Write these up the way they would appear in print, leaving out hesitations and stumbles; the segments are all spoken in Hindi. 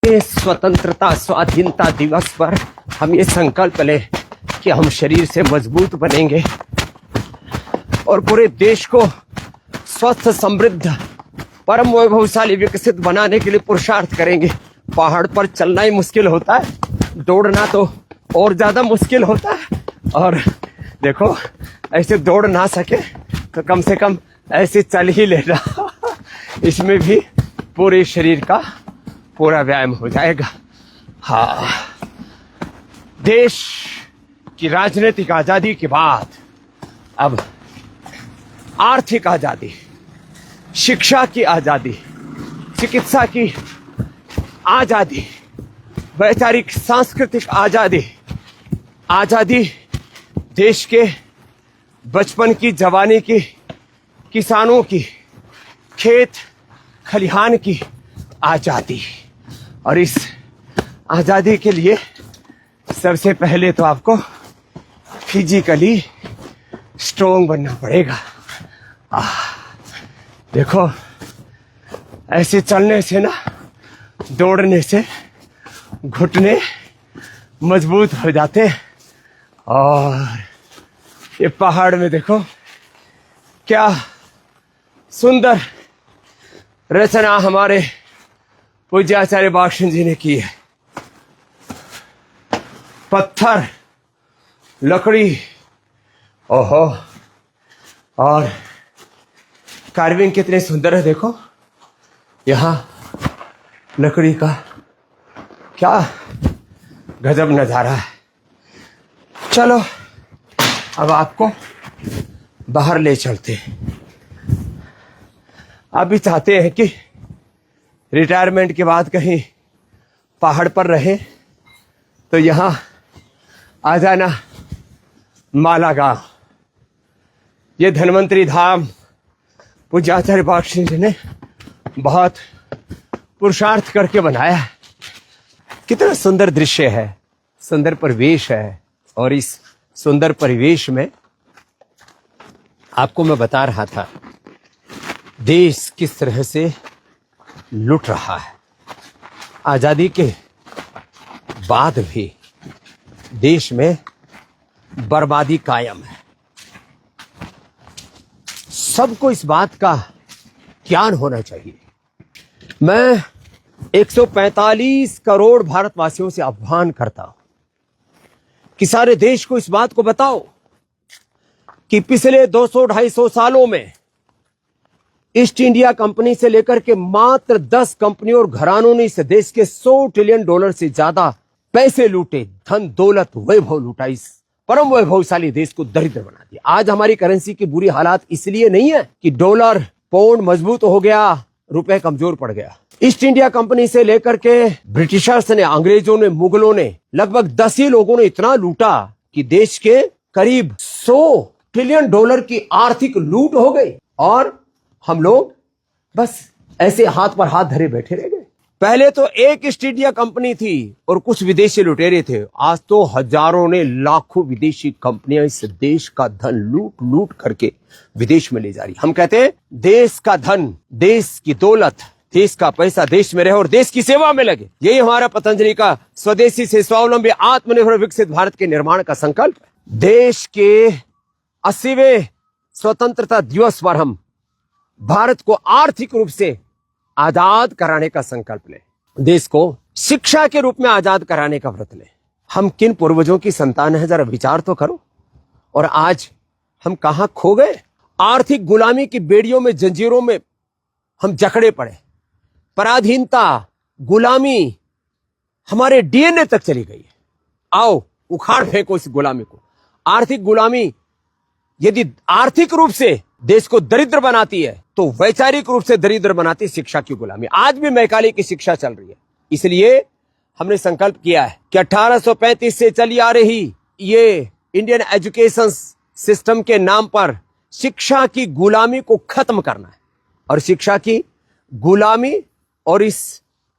के स्वतंत्रता स्वाधीनता दिवस पर हम ये संकल्प लें कि हम शरीर से मजबूत बनेंगे और पूरे देश को स्वस्थ समृद्ध परम वैभवशाली विकसित बनाने के लिए पुरुषार्थ करेंगे। पहाड़ पर चलना ही मुश्किल होता है, दौड़ना तो और ज्यादा मुश्किल होता है। और देखो ऐसे दौड़ ना सके तो कम से कम ऐसे चल ही लेना इसमें भी पूरे शरीर का पूरा व्यायाम हो जाएगा। हाँ, देश की राजनीतिक आजादी के बाद अब आर्थिक आजादी, शिक्षा की आजादी, चिकित्सा की आजादी, वैचारिक सांस्कृतिक आजादी, आजादी देश के बचपन की, जवानी की, किसानों की, खेत खलिहान की आजादी। और इस आजादी के लिए सबसे पहले तो आपको फिजिकली स्ट्रोंग बनना पड़ेगा। देखो ऐसे चलने से ना, दौड़ने से घुटने मजबूत हो जाते हैं। और ये पहाड़ में देखो क्या सुंदर रचना हमारे पूज्य आचार्य बागशन जी ने की है। पत्थर, लकड़ी, ओहो, और कार्विंग कितने सुंदर है। देखो यहाँ लकड़ी का क्या गजब नजारा है। चलो अब आपको बाहर ले चलते हैं। आप भी चाहते हैं कि रिटायरमेंट के बाद कहीं पहाड़ पर रहे तो यहाँ आ जाना माला गांव। ये धन्वंतरी धाम पूज्य आचार्य बागशन जी ने बहुत पुरुषार्थ करके बनाया है। कितना सुंदर दृश्य है, सुंदर परिवेश है। और इस सुंदर परिवेश में आपको मैं बता रहा था देश किस तरह से लुट रहा है। आजादी के बाद भी देश में बर्बादी कायम है। सबको इस बात का ज्ञान होना चाहिए। मैं 145 करोड़ भारतवासियों से आह्वान करता हूं कि सारे देश को इस बात को बताओ कि पिछले 200-250 सालों में ईस्ट इंडिया कंपनी से लेकर के मात्र 10 कंपनियों और घरानों ने इस देश के $100 ट्रिलियन से ज्यादा पैसे लूटे, धन दौलत वैभव लूटा। इस परम वैभवशाली देश को दरिद्र बना दिया। आज हमारी करेंसी की बुरी हालात इसलिए नहीं है कि डॉलर पाउंड मजबूत हो गया, रुपए कमजोर पड़ गया। ईस्ट इंडिया कंपनी से लेकर के ब्रिटिशर्स ने, अंग्रेजों ने, मुगलों ने, लगभग 10 ही लोगों ने इतना लूटा कि देश के करीब $100 ट्रिलियन की आर्थिक लूट हो गई। और हम लोग बस ऐसे हाथ पर हाथ धरे बैठे रह गए। पहले तो एक ईस्ट इंडिया कंपनी थी और कुछ विदेशी लुटेरे थे। आज तो हजारों ने, लाखों विदेशी कंपनियां इस देश का धन लूट लूट करके विदेश में ले जा रही। हम कहते हैं देश का धन, देश की दौलत, देश का पैसा देश में रहे और देश की सेवा में लगे। यही हमारा पतंजलि का स्वदेशी से स्वावलंबी आत्मनिर्भर विकसित भारत के निर्माण का संकल्प है। देश के 80वें स्वतंत्रता दिवस पर हम भारत को आर्थिक रूप से आजाद कराने का संकल्प लें। देश को शिक्षा के रूप में आजाद कराने का व्रत लें। हम किन पूर्वजों की संतान है, जरा विचार तो करो। और आज हम कहां खो गए? आर्थिक गुलामी की बेड़ियों में, जंजीरों में हम जकड़े पड़े। पराधीनता, गुलामी हमारे डीएनए तक चली गई है। आओ उखाड़ फेंको इस गुलामी को। आर्थिक गुलामी यदि आर्थिक रूप से देश को दरिद्र बनाती है तो वैचारिक रूप से दरिद्र बनाती है शिक्षा की गुलामी। आज भी मैकाले की शिक्षा चल रही है। इसलिए हमने संकल्प किया है कि 1835 से चली आ रही ये इंडियन एजुकेशन सिस्टम के नाम पर शिक्षा की गुलामी को खत्म करना है। और शिक्षा की गुलामी और इस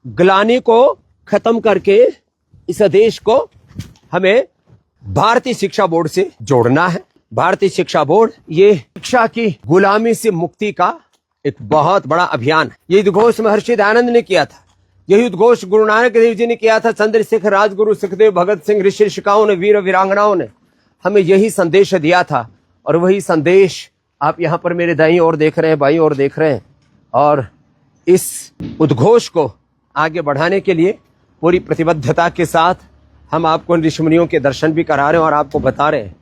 ग्लानि को खत्म करके इस देश को हमें भारतीय शिक्षा बोर्ड से जोड़ना है। भारतीय शिक्षा बोर्ड ये शिक्षा की गुलामी से मुक्ति का एक बहुत बड़ा अभियान है। ये घोष महर्षि दयानंद ने किया था। यही उद्घोष गुरु नानक देव जी ने किया था, चंद्रशेखर, राजगुरु, सुखदेव, भगत सिंह, ऋषि ऋषिकाओं ने, वीर वीरांगनाओं ने हमें यही संदेश दिया था। और वही संदेश आप यहाँ पर मेरे दाईं ओर देख रहे हैं, बाईं ओर देख रहे हैं। और इस उद्घोष को आगे बढ़ाने के लिए पूरी प्रतिबद्धता के साथ हम आपको इन ऋषि मुनियों के दर्शन भी करा रहे हैं और आपको बता रहे हैं